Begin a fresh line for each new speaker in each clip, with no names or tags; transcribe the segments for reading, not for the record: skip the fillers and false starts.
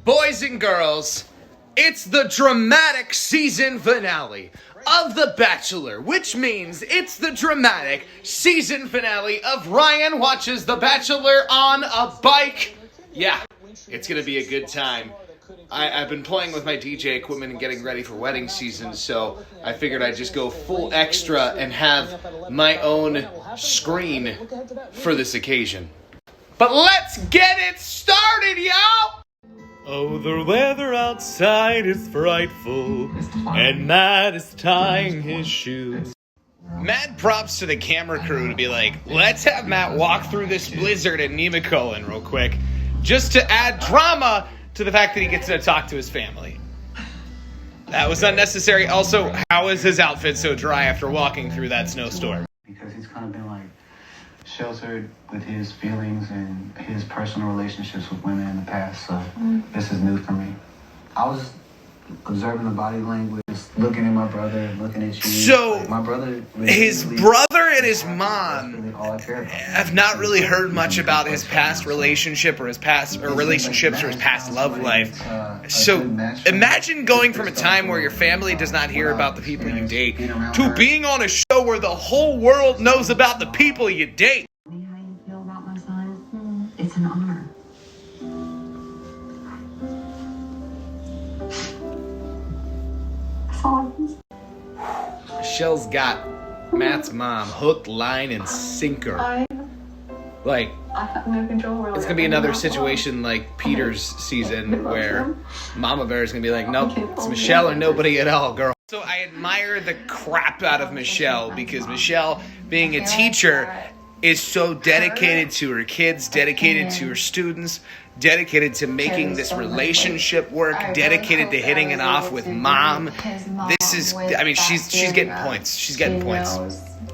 Boys and girls, it's the dramatic season finale of The Bachelor, which means it's the dramatic season finale of Ryan Watches The Bachelor on a Bike. Yeah, it's going to be a good time. I've been playing with my DJ equipment and getting ready for wedding season, so I figured I'd just go full extra and have my own screen for this occasion. But let's get it started, y'all!
Oh, the weather outside is frightful, and Matt is tying his shoes.
Mad props to the camera crew to be like, let's have Matt walk through this blizzard in Nemacolin real quick, just to add drama to the fact that he gets to talk to his family. That was unnecessary. Also, how is his outfit so dry after walking through that snowstorm?
Because he's kind of been like sheltered with his feelings and his personal relationships with women in the past, so this is new for me. I was observing the body language, looking at my brother, looking at you.
So,
like, my brother,
his brother and his mom
really all I care about.
have not really heard much about his past relationship or his past relationships or his past love life. So imagine going from a time where your family does not hear about the people you date to being on a show where the whole world knows about the people you date.
How you feel about my son? It's an honor.
Michelle's got Matt's mom hook, line, and sinker. Like,
I have no control really.
it's gonna be another situation like Peter's season where Mama Bear is gonna be like, nope, it's Michelle or nobody at all, girl. So I admire the crap out of Michelle because Michelle, being a teacher, is so dedicated to her kids, dedicated to her students, dedicated to making this relationship work, dedicated to hitting it off with mom. This is, I mean, she's getting points. She's getting points.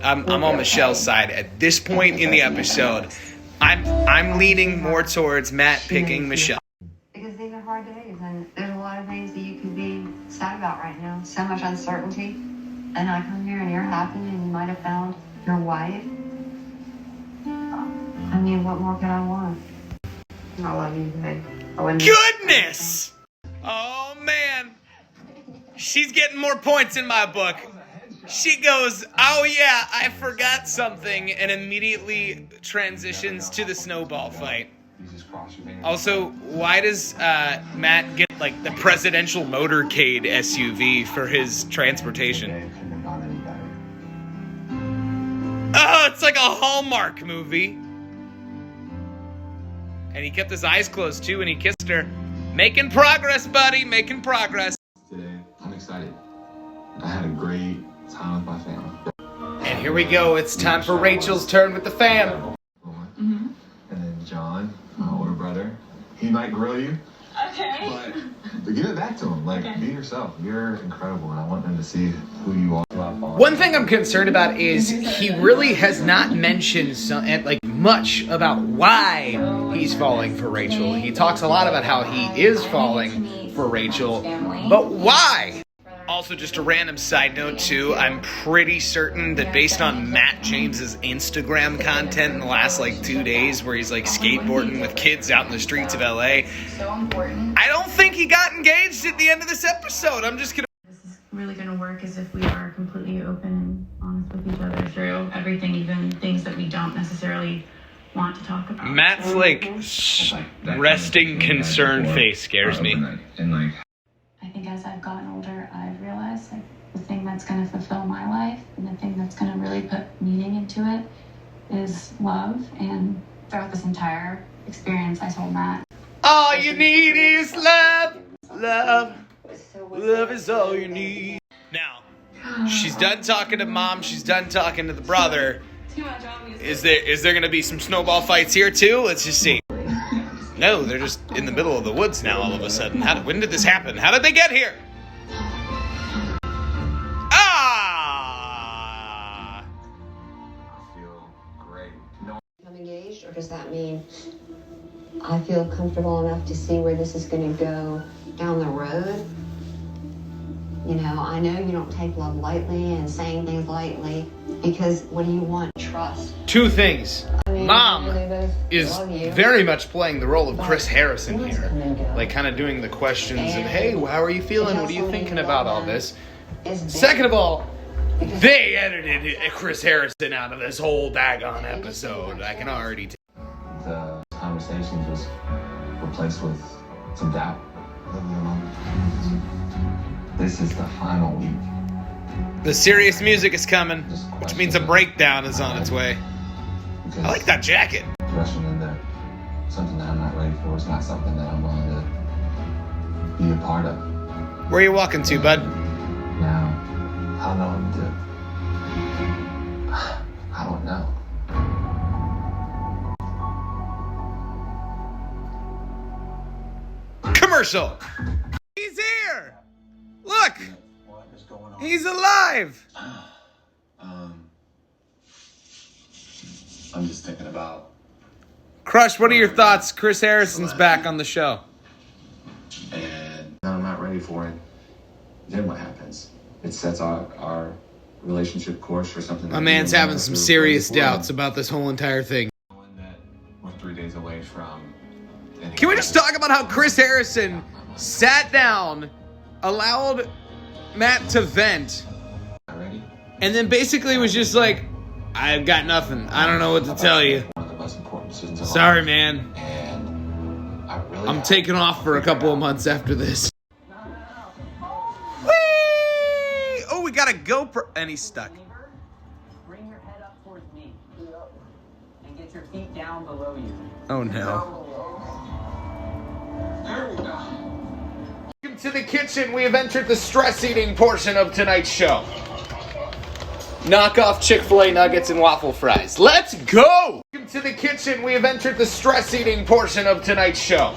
I'm on Michelle's side at this point in the episode. I'm leaning more towards Matt picking Michelle.
Because these are hard days, and there's a lot of things that you could be sad about right now. So much uncertainty. And I come here and you're happy and you might have found your wife. I mean, what more could I want? I love you, babe.
Goodness! Oh, man. She's getting more points in my book. She goes, oh, yeah, I forgot something, and immediately transitions to the snowball fight. Also, why does Matt get, like, the presidential motorcade SUV for his transportation? Oh, it's like a Hallmark movie. And he kept his eyes closed, too, and he kissed her. Making progress, buddy, making progress.
Today, I'm excited. I had a great time with my family.
And here we go. It's time for Rachel's turn with the fam.
And then John, my older brother, he might grill you.
Okay.
But give it back to him. Like, be yourself. You're incredible, and I want them to see who you are.
One thing I'm concerned about is he really has not mentioned much about why he's falling for Rachel. He talks a lot about how he is falling for Rachel, but why? Also, just a random side note, too, I'm pretty certain that based on Matt James's Instagram content in the last, 2 days where he's, skateboarding with kids out in the streets of LA, I don't think he got engaged at the end of this episode. I'm just gonna...
This is really gonna work as if we are completely open and honest with each other through everything, even things that we don't necessarily want to talk about.
Matt's, resting concerned face scares me.
I think as I've gotten older, I've realized the thing that's going to fulfill my life and the thing that's going to really put meaning into it is love. And throughout this entire experience, I told Matt,
all you need is love. Love. Love is all you need. Now, she's done talking to mom. She's done talking to the brother.
Too much, obviously.
Is there going to be some snowball fights here, too? Let's just see. No, they're just in the middle of the woods now all of a sudden. When did this happen? How did they get here? Ah!
I feel great.
I'm engaged, or does that mean I feel comfortable enough to see where this is going to go down the road? You know, I know you don't take love lightly and saying things lightly, because what do you want? Trust.
Two things.
I mean,
Mom
They both
is
love you.
very much playing the role of Chris Harrison here. Like, kind of doing the questions of, hey, how are you feeling? What are you thinking about all this? Second of all, they edited Chris Harrison out of this whole daggone episode. I can already tell.
The conversation was replaced with some doubt. This is the final week.
The serious music is coming, which means a breakdown is on its way. I like that jacket.
Rushing into something that I'm not ready for is not something that I'm willing to be a part of.
Where are you walking to, bud?
Now, I don't know what to do. I don't know.
Commercial. He's here. Look,
What is going on?
he's alive.
I'm just thinking about,
Crush, what are your thoughts? Chris Harrison's back on the show.
and I'm not ready for it. Then what happens? It sets our relationship course for something.
My man's having some serious doubts about this whole entire thing.
Knowing that we're 3 days away from.
Can we just talk about how Chris Harrison sat down, allowed Matt to vent,
Ready?
and then basically was just like, I've got nothing. I don't know what to tell you.
One of the most important decisions of
Sorry,
life.
man.
And I really.
I'm taking off for a couple of months after this. Whee! Oh, we got a GoPro. And he's stuck.
Bring your head up towards me. And get your feet down below you.
Oh, no. Welcome to the kitchen. We have entered the stress eating portion of tonight's show. Knock off Chick-fil-A nuggets and waffle fries. Let's go! Welcome to the kitchen. We have entered the stress eating portion of tonight's show.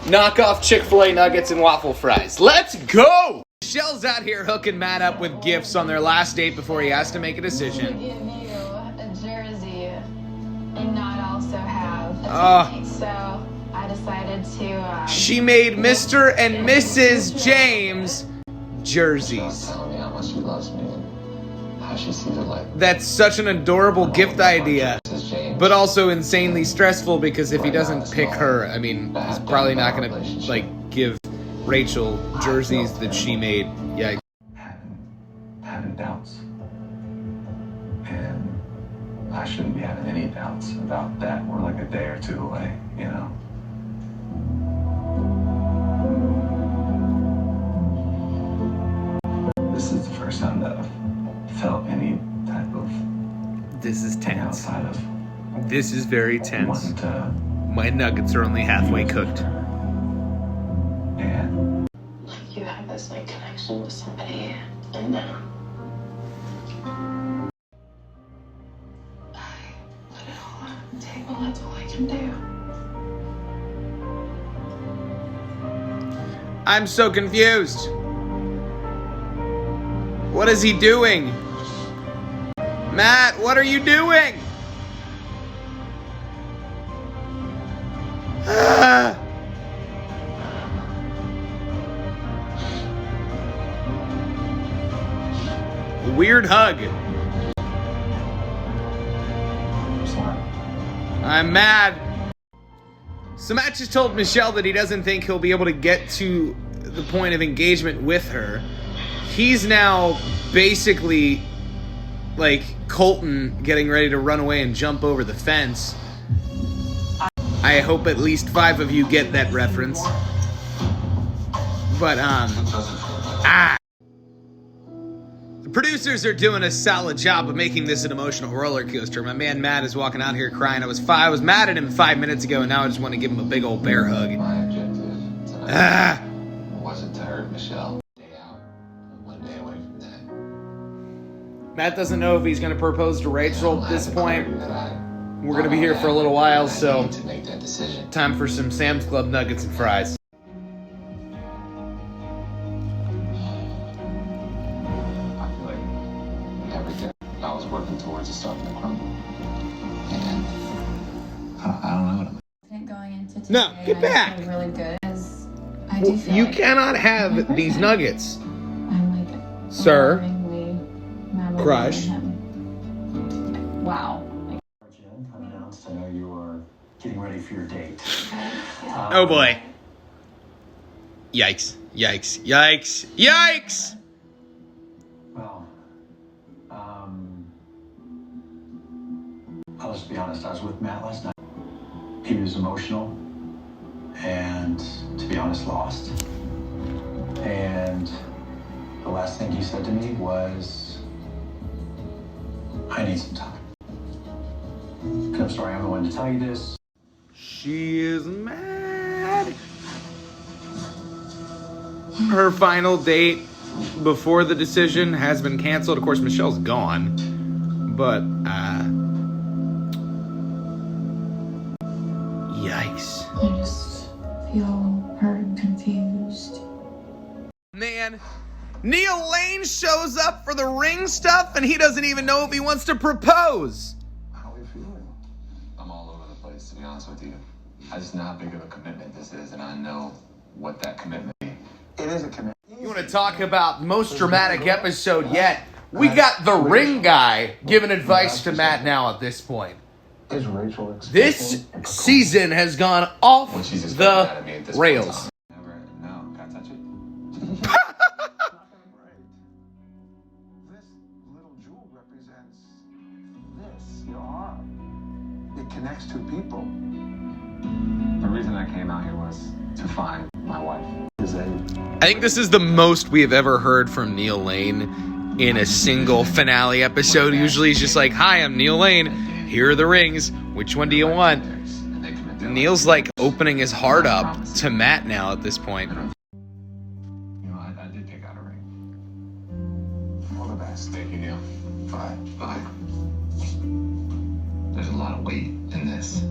Knock off Chick-fil-A nuggets and waffle fries. Let's go! Michelle's out here hooking Matt up with gifts on their last date before he has to make a decision.
Give you a jersey and not also have a
Ah.
teammate. So I decided to.
She made Mr. and Mrs. James jerseys.
Telling me how much she loves me and how she sees her life.
That's such an adorable gift idea, but also insanely stressful because if he doesn't pick her, I mean, he's probably not going to, like, give Rachel jerseys that she made. Yeah.
Having doubts. And I shouldn't be having any doubts about that. We're like a day or two away, you know? This is the first time that I've felt any type of
This is
thing
tense.
outside of
This is very tense.
wanting to.
My nuggets are only halfway cooked.
And
Like you have this like connection with somebody, and I put it all on the table. That's all I can do.
I'm so confused. What is he doing? Matt, what are you doing? Ah. Weird hug.
I'm sorry.
I'm mad. So Matt just told Michelle that he doesn't think he'll be able to get to the point of engagement with her. He's now basically like Colton getting ready to run away and jump over the fence. I hope at least 5 of you get that reference. But, the producers are doing a solid job of making this an emotional roller coaster. My man Matt is walking out here crying. I was mad at him 5 minutes ago, and now I just want to give him a big old bear hug.
My objective tonight wasn't to hurt Michelle. Day out, one day away from that.
Matt doesn't know if he's going to propose to Rachel at this point. We're going to be here for a little while, so
to make that decision.
time for some Sam's Club nuggets and fries.
I feel like everything I was working towards is starting to crumble. And I don't know what I'm.
I think going into today,
No, get
I
back.
feel really good. As I do feel
You
like
cannot have these nuggets.
I'm like
Sir.
overwhelmingly madly
Crush.
in him. Wow.
for your date.
Oh boy. Yikes. Yikes. Yikes. Yikes!
Well, I'll just be honest. I was with Matt last night. He was emotional and, to be honest, lost. And the last thing he said to me was, I need some time. And I'm sorry, I'm the one to tell you this.
She is mad. Her final date before the decision has been canceled. Of course, Michelle's gone. But, yikes.
I just feel hurt and confused.
Man, Neil Lane shows up for the ring stuff and he doesn't even know if he wants to propose.
How are you feeling? I'm all over the place, to be honest with you. I just know how big of a commitment this is, and I know what that commitment is.
It is a commitment.
You want to talk about most dramatic episode yet? We got the ring guy giving advice to Matt now at this point.
Is Rachel
This season has gone off
When she's expecting that of me at
the
this point in
rails.
time. Never, no, can I touch it?
This little jewel represents this, your arm. It connects two people.
The reason I came out here was to find my wife.
I think this is the most we have ever heard from Neil Lane in a single finale episode. Usually he's just like, hi, I'm Neil Lane. Here are the rings. Which one do you want? Neil's like opening his heart up to Matt now at this point.
You know, I did pick out a ring. All the best. Thank you, Neil. Bye. Bye. There's a lot of weight in this.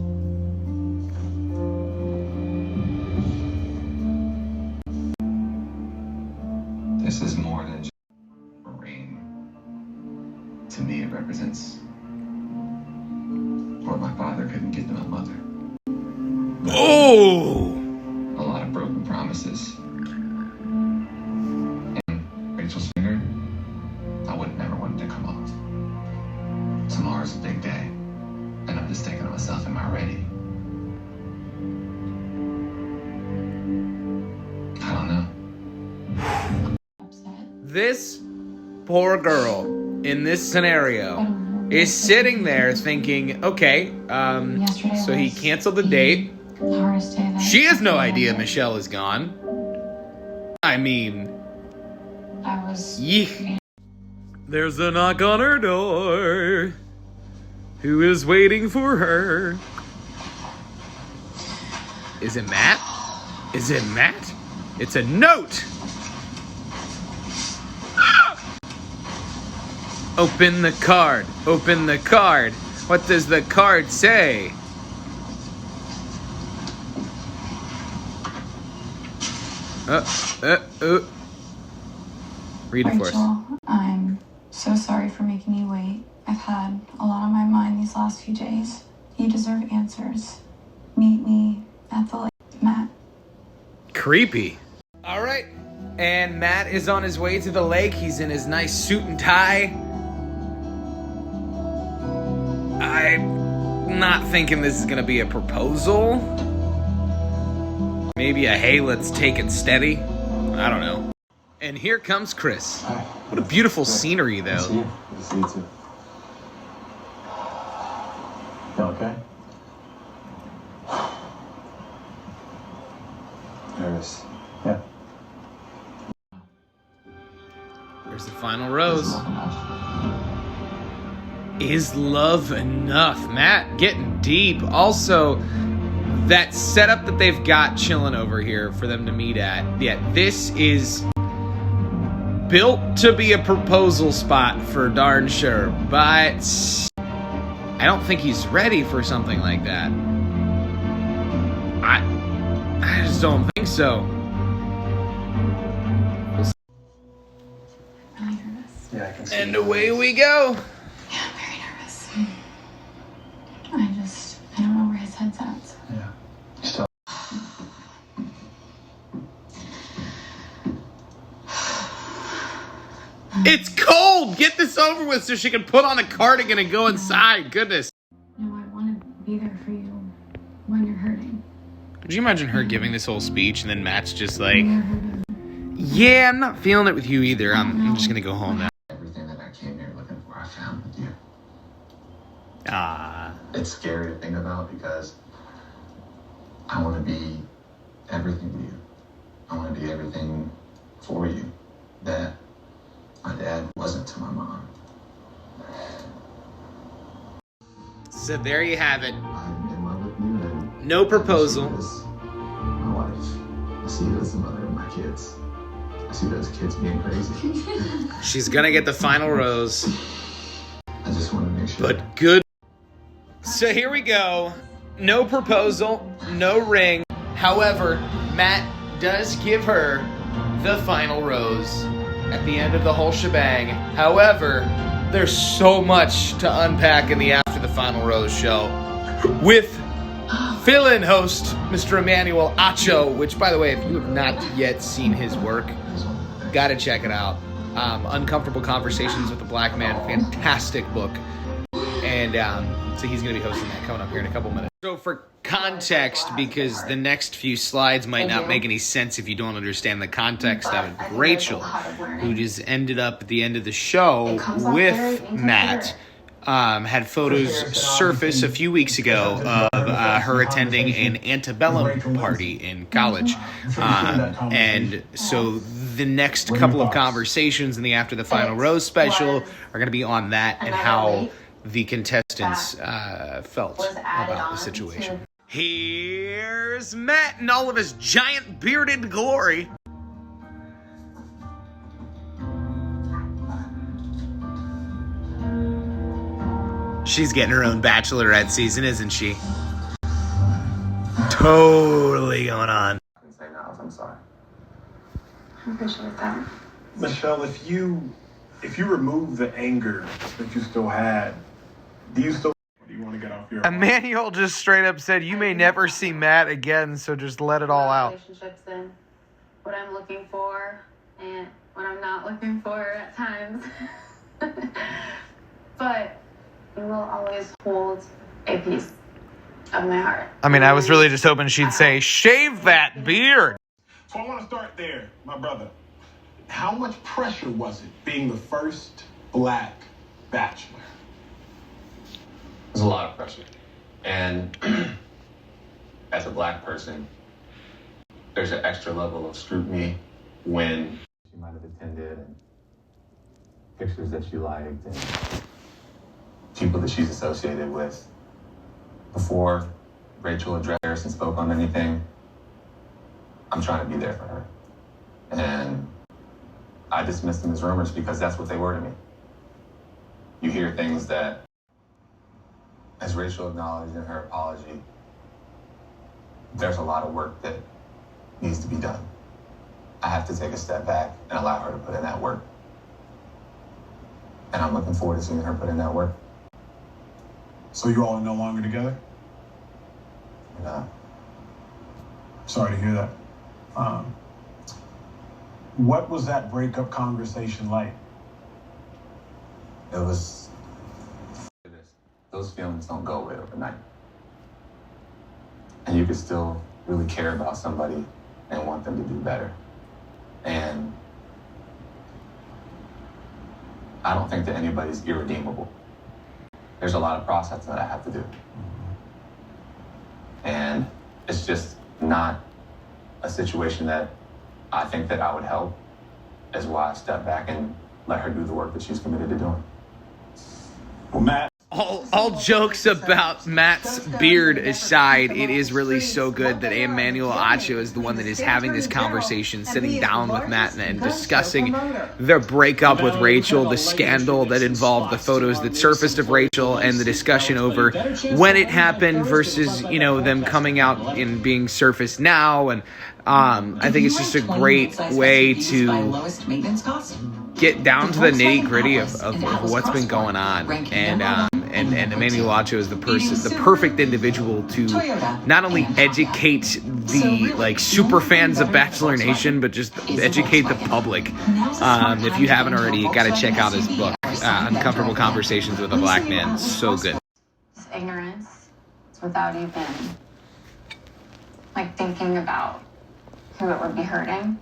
This is more than just a ring. To me, it represents what my father couldn't get to my mother.
Oh!
A lot of broken promises. And Rachel's finger, I would never want it to come off. Tomorrow's a big day, and I'm just thinking to myself, am I ready? I don't know.
This poor girl in this scenario is sitting there thinking, okay, so he canceled the date.
The hardest day that
She has no idea Michelle is gone. I mean,
I was.
yeek.
There's a knock on her door. Who is waiting for her?
Is it Matt? Is it Matt? It's a note. Open the card. Open the card. What does the card say? Read it for us.
Rachel, I'm so sorry for making you wait. I've had a lot on my mind these last few days. You deserve answers. Meet me at the lake, Matt.
Creepy. All right. And Matt is on his way to the lake. He's in his nice suit and tie. I'm not thinking this is going to be a proposal. Maybe a hey, let's take it steady. I don't know. And here comes Chris. What a beautiful scenery, though.
See you. Good to see you too. You okay?
Nervous.
Yeah.
There's the final rose.
Love enough.
Is love enough? Matt getting deep. Also, that setup that they've got chilling over here for them to meet at. Yeah, this is built to be a proposal spot for darn sure. But I don't think he's ready for something like that. I just don't think so.
I'm really nervous.
Yeah, I can see.
And away we go.
Yeah, I'm very nervous. I don't know where his head's at. So.
Yeah. Still.
It's cold. Get this over with so she can put on a cardigan and go inside. Goodness.
No, I want to be there for you when you're hurting.
Could you imagine her giving this whole speech and then Matt's just like, yeah, I'm not feeling it with you either. I'm just gonna go home now.
Everything that I came here looking for, I found with you.
Ah.
It's scary to think about because I want to be everything to you. I want to be everything for you that my dad wasn't to my mom.
So there you have it.
I'm in love with you and
No proposal.
I see you as my wife. I see you as the mother of my kids. I see those kids being crazy.
She's gonna get the final rose.
I just want to make sure.
But good. So here we go. No proposal, no ring. However, Matt does give her the final rose at the end of the whole shebang. However, there's so much to unpack in the After the Final Rose show with fill-in host Mr. Emmanuel Acho, which, by the way, if you have not yet seen his work, gotta check it out. Uncomfortable Conversations with a Black Man, fantastic book. And so he's going to be hosting that coming up here in a couple minutes. So for context, because the next few slides might not make any sense if you don't understand the context of it, Rachel, who just ended up at the end of the show with Matt, had photos surface a few weeks ago of her attending an antebellum party in college. And so the next couple of conversations in the After the Final Rose special are going to be on that and how the contestants felt about the situation. Here's Matt in all of his giant bearded glory. She's getting her own Bachelorette season, isn't she? Totally going on.
I can say now, I'm sorry.
I appreciate that.
Michelle, if you remove the anger that you still had, do you want to get off your...
Emmanuel just straight up said, you may never see Matt again, so just let it all out.
Relationships and what I'm looking for and what I'm not looking for at times. But you will always hold a piece of my heart.
I mean, I was really just hoping she'd say, shave that beard.
So I want to start there, my brother. How much pressure was it being the first Black Bachelor?
There's a lot of pressure. And as a Black person, there's an extra level of scrutiny when she might have attended and pictures that she liked and people that she's associated with. Before Rachel addressed and spoke on anything, I'm trying to be there for her. And I dismissed them as rumors because that's what they were to me. You hear things that, as Rachel acknowledged in her apology, there's a lot of work that needs to be done. I have to take a step back and allow her to put in that work. And I'm looking forward to seeing her put in that work.
So you all are no longer together?
No.
Sorry to hear that. What was that breakup conversation like?
It was... Those feelings don't go away overnight. And you can still really care about somebody and want them to do better. And I don't think that anybody's irredeemable. There's a lot of process that I have to do. And it's just not a situation that I think that I would help, is why I step back and let her do the work that she's committed to doing.
Well, Matt.
All jokes about Matt's beard aside, it is really so good that Emmanuel Acho is the one that is having this conversation, sitting down with Matt and discussing their breakup with Rachel, the scandal that involved the photos that surfaced of Rachel, and the discussion over when it happened versus, you know, them coming out and being surfaced now. And I think it's just a great way to get down to the nitty-gritty of what's been going on. And Emmanuel Acho is the perfect individual to not only educate the super fans of Bachelor Nation, but just educate the public. If you haven't already, you got to check out his book, Uncomfortable Conversations with a Black Man. So good.
It's ignorance. It's without even like thinking about who it would be hurting.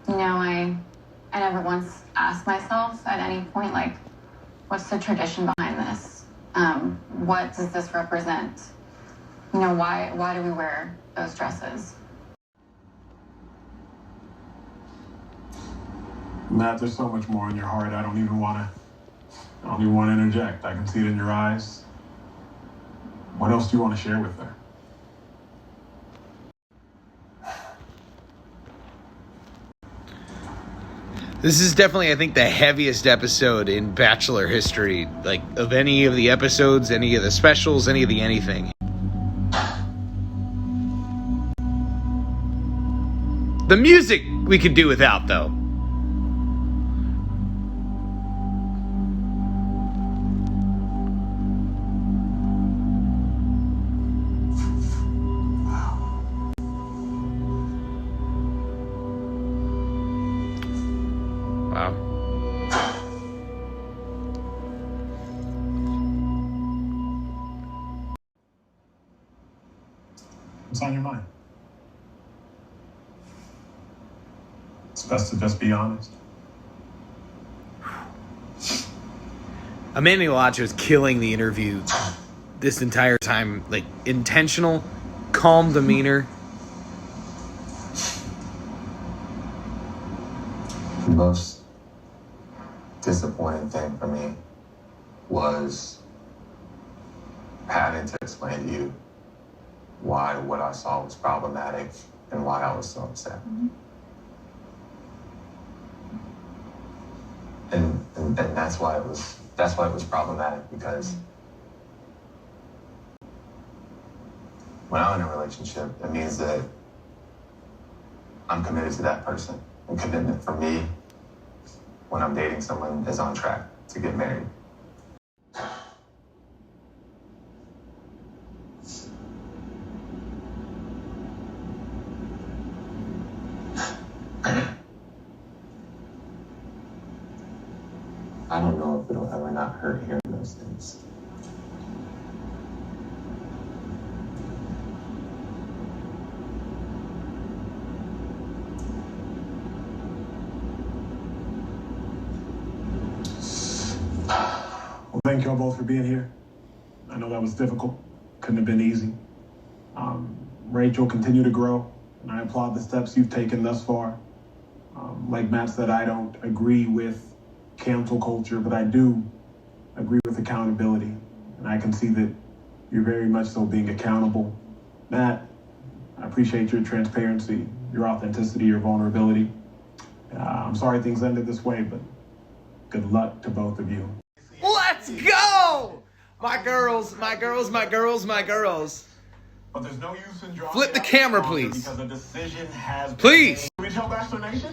You know, I never once asked myself at any point, like, what's the tradition behind this? What does this represent? You know, why do we wear those dresses?
Matt, there's so much more in your heart. I don't even want to interject. I can see it in your eyes. What else do you want to share with her?
This is definitely, I think, the heaviest episode in Bachelor history, like, of any of the episodes, any of the specials, any of the anything. The music we could do without, though. Wow.
What's on your mind? It's best to just be honest.
Emmanuel Acho is killing the interview this entire time. Like, intentional, calm demeanor.
The most disappointing thing for me was having to explain to you why what I saw was problematic and why I was so upset. And that's why it was problematic, because when I'm in a relationship, it means that I'm committed to that person. And commitment for me when I'm dating someone is on track to get married. I don't know if it'll ever not hurt hearing those things.
Well, thank y'all both for being here. I know that was difficult. Couldn't have been easy. Rachel, continue to grow, and I applaud the steps you've taken thus far. Like Matt said, I don't agree with cancel culture, but I do agree with accountability. And I can see that you're very much so being accountable. Matt, I appreciate your transparency, your authenticity, your vulnerability. I'm sorry things ended this way, but good luck to both of you.
Let's go! My girls, my girls, my girls, my girls.
But there's no use in drawing.
Flip the camera, please.
Because a decision has been
Please.
made. Can we tell Bachelor Nation?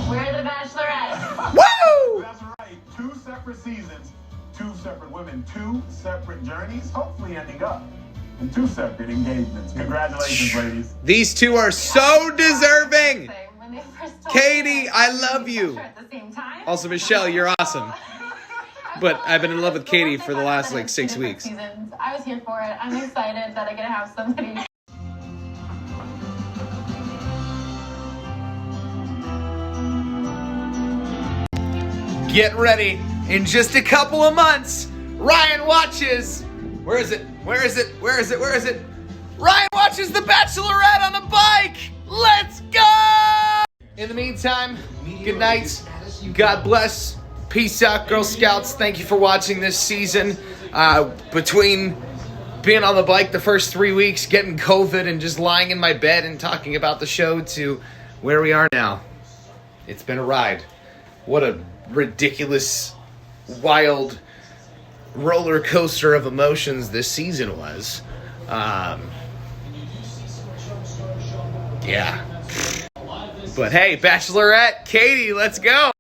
We're the Bachelorette.
Woo!
That's right. 2 separate seasons, 2 separate women, 2 separate journeys, hopefully ending up in 2 separate engagements. Congratulations, ladies.
These two are so deserving.
When they first told
Katie,
me
I love you.
at the same time.
Also, Michelle, you're awesome. But I've been in love with Katie for the last, like, 6 weeks.
Seasons. I was here for it. I'm excited that I get to have somebody.
Get ready. In just a couple of months, Ryan watches. Where is it? Where is it? Where is it? Where is it? Ryan watches The Bachelorette on a bike. Let's go! In the meantime, good night. God bless. Peace out, Girl Scouts. Thank you for watching this season. Between being on the bike the first 3 weeks, getting COVID, and just lying in my bed and talking about the show to where we are now. It's been a ride. What a ridiculous, wild roller coaster of emotions this season was. Yeah. But hey, Bachelorette, Katie, let's go.